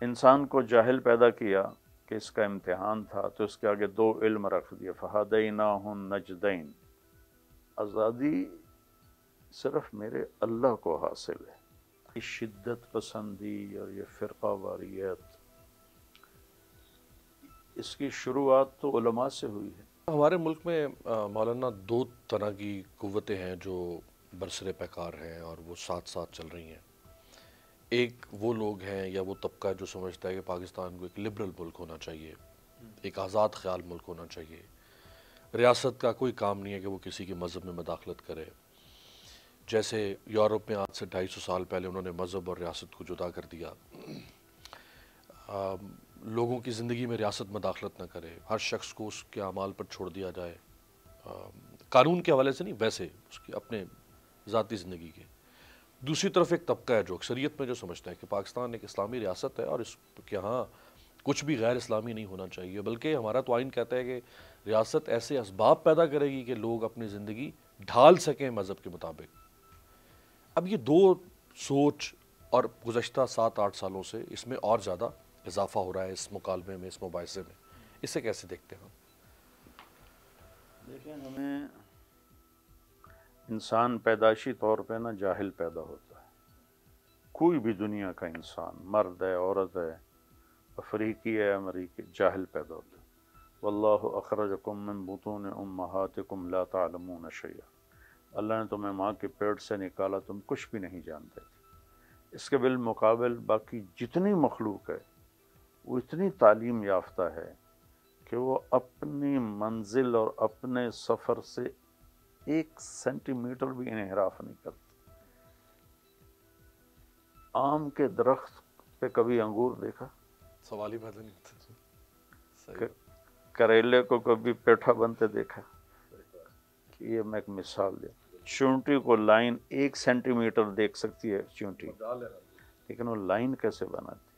انسان کو جاہل پیدا کیا کہ اس کا امتحان تھا، تو اس کے آگے دو علم رکھ دیے، فہدیناہ النجدین۔ آزادی صرف میرے اللہ کو حاصل ہے۔ یہ شدت پسندی اور یہ فرقہ واریت، اس کی شروعات تو علماء سے ہوئی ہے۔ ہمارے ملک میں مولانا دو طرح کی قوتیں ہیں جو برسر پیکار ہیں اور وہ ساتھ ساتھ چل رہی ہیں۔ ایک وہ لوگ ہیں یا وہ طبقہ ہے جو سمجھتا ہے کہ پاکستان کو ایک لبرل ملک ہونا چاہیے، ایک آزاد خیال ملک ہونا چاہیے، ریاست کا کوئی کام نہیں ہے کہ وہ کسی کے مذہب میں مداخلت کرے۔ جیسے یورپ میں آج سے 250 سال پہلے انہوں نے مذہب اور ریاست کو جدا کر دیا، لوگوں کی زندگی میں ریاست مداخلت نہ کرے، ہر شخص کو اس کے اعمال پر چھوڑ دیا جائے، قانون کے حوالے سے نہیں، ویسے اس کی اپنے ذاتی زندگی کے۔ دوسری طرف ایک طبقہ ہے جو اکثریت میں جو سمجھتا ہے کہ پاکستان ایک اسلامی ریاست ہے اور اس کے ہاں کچھ بھی غیر اسلامی نہیں ہونا چاہیے، بلکہ ہمارا تو آئین کہتا ہے کہ ریاست ایسے اسباب پیدا کرے گی کہ لوگ اپنی زندگی ڈھال سکیں مذہب کے مطابق۔ اب یہ دو سوچ اور گزشتہ 7-8 سالوں سے اس میں اور زیادہ اضافہ ہو رہا ہے، اس مکالمے میں، اس مباحثے میں، اسے کیسے دیکھتے ہیں؟ دیکھیں، ہمیں انسان پیدائشی طور پہ نا جاہل پیدا ہوتا ہے، کوئی بھی دنیا کا انسان، مرد ہے، عورت ہے، افریقی ہے، امریکی، جاہل پیدا ہوتا ہے۔ واللہ اخرجکم من بطون امہاتکم لا تعلمون شیئا، اللہ نے تمہیں ماں کے پیٹ سے نکالا، تم کچھ بھی نہیں جانتے تھے۔ اس کے بالمقابل باقی جتنی مخلوق ہے وہ اتنی تعلیم یافتہ ہے کہ وہ اپنی منزل اور اپنے سفر سے 1 سینٹی میٹر بھی انحراف نہیں کرتے۔ آم کے درخت پہ کبھی انگور دیکھا؟ سوال ہی پیدا نہیں ہوتا۔ صحیح۔ کریلے کو کبھی پیٹھا بنتے دیکھا؟ کہ یہ میں ایک مثال دوں، چونٹی کو لائن 1 سینٹی میٹر دیکھ سکتی ہے چونٹی، لیکن وہ لائن کیسے بناتی؟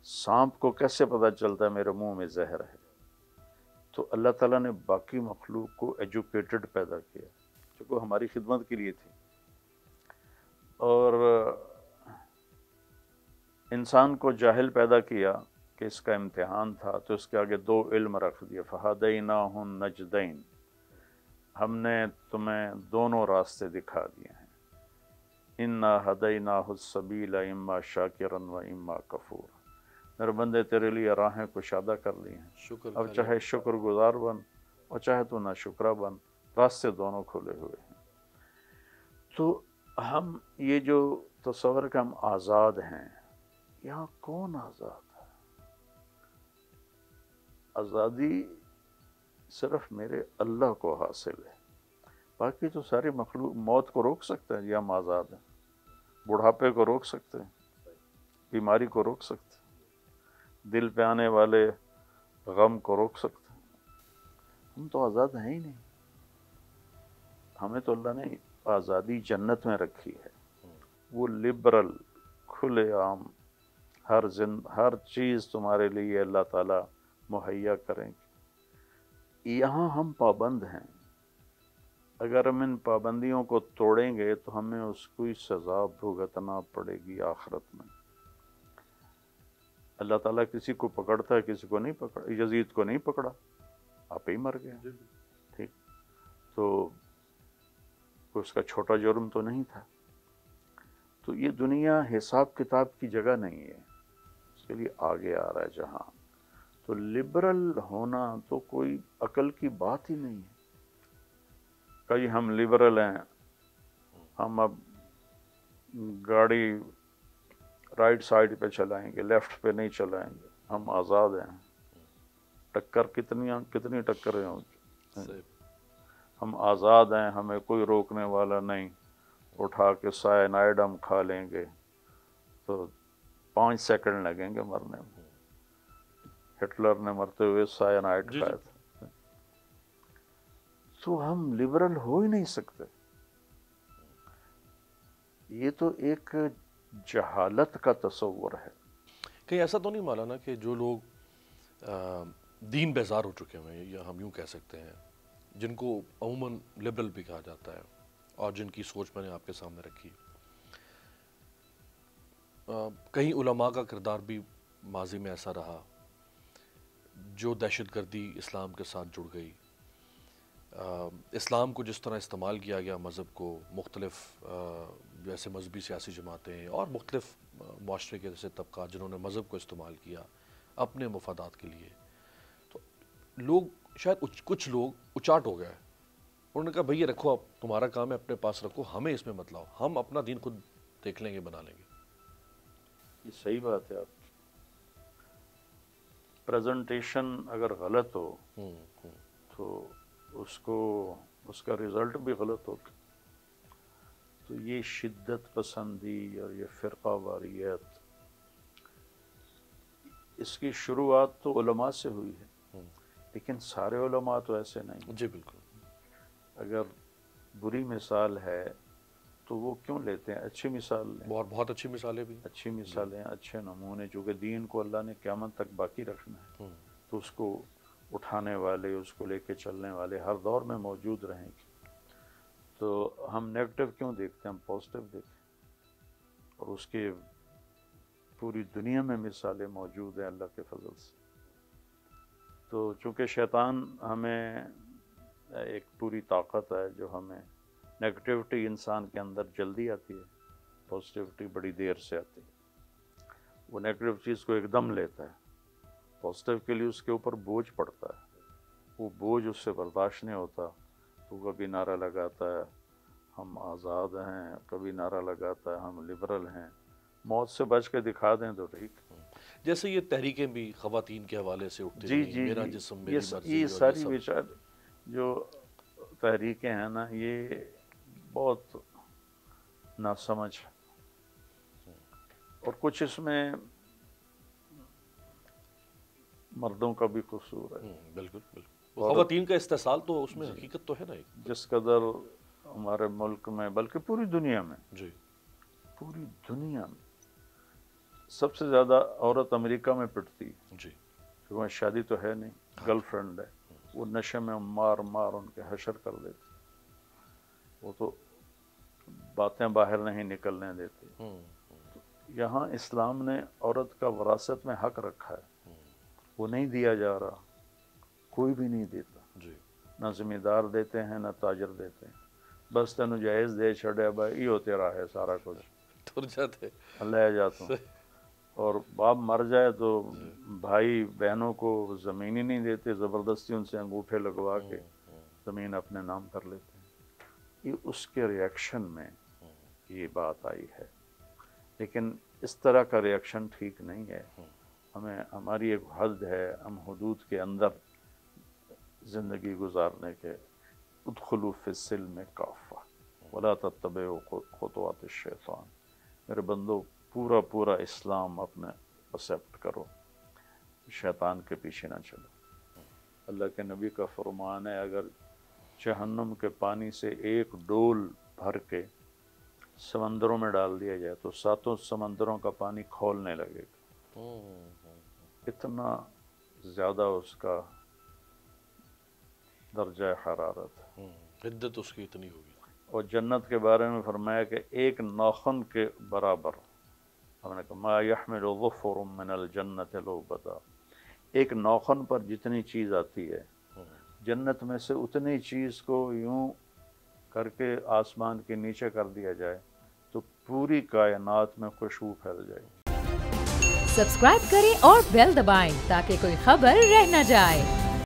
سانپ کو کیسے پتا چلتا ہے میرے منہ میں زہر ہے؟ تو اللہ تعالیٰ نے باقی مخلوق کو ایجوکیٹڈ پیدا کیا جو کہ ہماری خدمت کے لیے تھی، اور انسان کو جاہل پیدا کیا کہ اس کا امتحان تھا، تو اس کے آگے دو علم رکھ دیے، فہدیناہ النجدین، ہم نے تمہیں دونوں راستے دکھا دیے ہیں، انا ہدیناہ السبیل اما شاکرا و اما کفورا، میرے بندے تیرے لیے راہیں کشادہ کر لی ہیں، شکر اب کا چاہے شکر گزار بن اور چاہے تو نہ شکرہ بن، راستے دونوں کھلے ہوئے ہیں۔ تو ہم یہ جو تصور کہ ہم آزاد ہیں، یہاں کون آزاد ہے؟ آزادی صرف میرے اللہ کو حاصل ہے، باقی تو ساری مخلوق موت کو روک سکتے ہیں، یہ ہم آزاد ہیں، بڑھاپے کو روک سکتے ہیں، بیماری کو روک سکتے ہیں، دل پہ آنے والے غم کو روک سکتے ہیں۔ ہم تو آزاد ہیں ہی نہیں، ہمیں تو اللہ نے آزادی جنت میں رکھی ہے، وہ لبرل، کھلے عام، ہر چیز تمہارے لیے اللہ تعالیٰ مہیا کریں گے۔ یہاں ہم پابند ہیں، اگر ہم ان پابندیوں کو توڑیں گے تو ہمیں اس کی سزا بھگتنا پڑے گی آخرت میں۔ اللہ تعالیٰ کسی کو پکڑتا ہے، کسی کو نہیں پکڑا، یزید کو نہیں پکڑا، آپ ہی مر گئے، ٹھیک، تو اس کا چھوٹا جرم تو نہیں تھا۔ تو یہ دنیا حساب کتاب کی جگہ نہیں ہے، اس کے لیے آگے آ رہا ہے جہاں۔ تو لبرل ہونا تو کوئی عقل کی بات ہی نہیں ہے کہ ہم لبرل ہیں، ہم اب گاڑی رائٹ سائڈ پہ چلائیں گے، لیفٹ پہ نہیں چلائیں گے، ہم آزاد ہیں۔ ٹکر کتنی ٹکریں ہوں، ہم آزاد ہیں، ہمیں کوئی روکنے والا نہیں، اٹھا کے سائنائڈ ہم کھا لیں گے تو 5 سیکنڈ لگیں گے مرنے میں۔ ہٹلر نے مرتے ہوئے سائنائڈ کھایا تھا۔ تو ہم لبرل ہو ہی نہیں سکتے، یہ تو ایک جہالت کا تصور ہے۔ کہیں ایسا تو نہیں مولانا کہ جو لوگ دین بیزار ہو چکے ہیں، یا ہم یوں کہہ سکتے ہیں، جن کو عموماً لبرل بھی کہا جاتا ہے، اور جن کی سوچ میں نے آپ کے سامنے رکھی، کہیں علماء کا کردار بھی ماضی میں ایسا رہا جو دہشت گردی اسلام کے ساتھ جڑ گئی. اسلام کو جس طرح استعمال کیا گیا مذہب کو مختلف جیسے مذہبی سیاسی جماعتیں اور مختلف معاشرے کے جیسے طبقات جنہوں نے مذہب کو استعمال کیا اپنے مفادات کے لیے، تو لوگ شاید کچھ لوگ اچاٹ ہو گئے. انہوں نے کہا بھئی یہ رکھو، اب تمہارا کام ہے اپنے پاس رکھو، ہمیں اس میں مت لاؤ، ہم اپنا دین خود دیکھ لیں گے، بنا لیں گے. یہ صحیح بات ہے. آپ پریزنٹیشن اگر غلط ہو تو اس کا رزلٹ بھی غلط ہوگا. تو یہ شدت پسندی اور یہ فرقہ واریت، اس کی شروعات تو علماء سے ہوئی ہے، لیکن سارے علماء تو ایسے نہیں. جی بالکل. اگر بری مثال ہے تو وہ کیوں لیتے ہیں؟ اچھی مثال لیں. بہت اچھی مثالیں بھی، اچھی مثالیں، اچھے نمونے، چونکہ دین کو اللہ نے قیامت تک باقی رکھنا ہے تو اس کو اٹھانے والے، اس کو لے کے چلنے والے ہر دور میں موجود رہیں گے. تو ہم نیگیٹو کیوں دیکھتے ہیں؟ ہم پازیٹیو دیکھیں. اور اس کے پوری دنیا میں مثالیں موجود ہیں اللہ کے فضل سے. تو چونکہ شیطان ہمیں ایک پوری طاقت ہے جو ہمیں نیگیٹیوٹی انسان کے اندر جلدی آتی ہے، پازیٹیوٹی بڑی دیر سے آتی ہے. وہ نیگیٹیو چیز کو ایک دم لیتا ہے، پازیٹیو کے لیے اس کے اوپر بوجھ پڑتا ہے. وہ بوجھ اس سے برداشت نہیں ہوتا تو کبھی نعرہ لگاتا ہے ہم آزاد ہیں، کبھی نعرہ لگاتا ہے ہم لبرل ہیں. موت سے بچ کے دکھا دیں تو ٹھیک. جیسے یہ تحریکیں بھی خواتین کے حوالے سے اٹھتی جی رہیں، جی میرا جی، جسم میری مرضی، یہ اور ساری سب. بیچار جو تحریکیں ہیں نا، یہ بہت ناسمجھ ہے. اور کچھ اس میں مردوں کا بھی قصور ہے. بالکل بالکل. خواتین کا استحصال تو اس میں حقیقت تو ہے نا. جس قدر ہمارے ملک میں بلکہ پوری دنیا میں، جی پوری دنیا میں سب سے زیادہ عورت امریکہ میں پٹتی ہے. جی. کیونکہ وہاں شادی تو ہے نہیں، گرل فرینڈ ہے. وہ نشے میں مار ان کے حشر کر دیتے. وہ تو باتیں باہر نہیں نکلنے دیتے. یہاں اسلام نے عورت کا وراثت میں حق رکھا ہے، وہ نہیں دیا جا رہا، کوئی بھی نہیں دیتا. جی. نہ زمیندار دیتے ہیں، نہ تاجر دیتے ہیں. بس تینوں جائز دے چھڑے بھائی، یہ تیرا ہے سارا کچھ، ٹر جاتے لے جاتا ہوں. اور باپ مر جائے تو بھائی بہنوں کو زمین ہی نہیں دیتے، زبردستی ان سے انگوٹھے لگوا کے زمین اپنے نام کر لیتے ہیں. یہ اس کے ریاکشن میں یہ بات آئی ہے. لیکن اس طرح کا ریاکشن ٹھیک نہیں ہے. ہماری ایک حد ہے، ہم حدود کے اندر زندگی گزارنے کے. ادخلوا فی السلم کافہ ولا تتبعوا خطوات الشیطان. میرے بندو پورا اسلام اپنے ایکسیپٹ کرو، شیطان کے پیچھے نہ چلو. اللہ کے نبی کا فرمان ہے اگر جہنم کے پانی سے ایک ڈول بھر کے سمندروں میں ڈال دیا جائے تو 7 سمندروں کا پانی کھولنے لگے گا. اتنا زیادہ اس کا درجہ حرارت، حدت اس کی اتنی ہوگی. اور جنت کے بارے میں فرمایا کہ ایک ناخن کے برابر. ہم نے کہا ما یحمل ظفر من الجنت لو بدا. ایک ناخن پر جتنی چیز آتی ہے جنت میں سے اتنی چیز کو یوں کر کے آسمان کے نیچے کر دیا جائے تو پوری کائنات میں خوشبو پھیل جائے. سبسکرائب کریں اور بیل دبائیں تاکہ کوئی خبر رہ نہ جائے.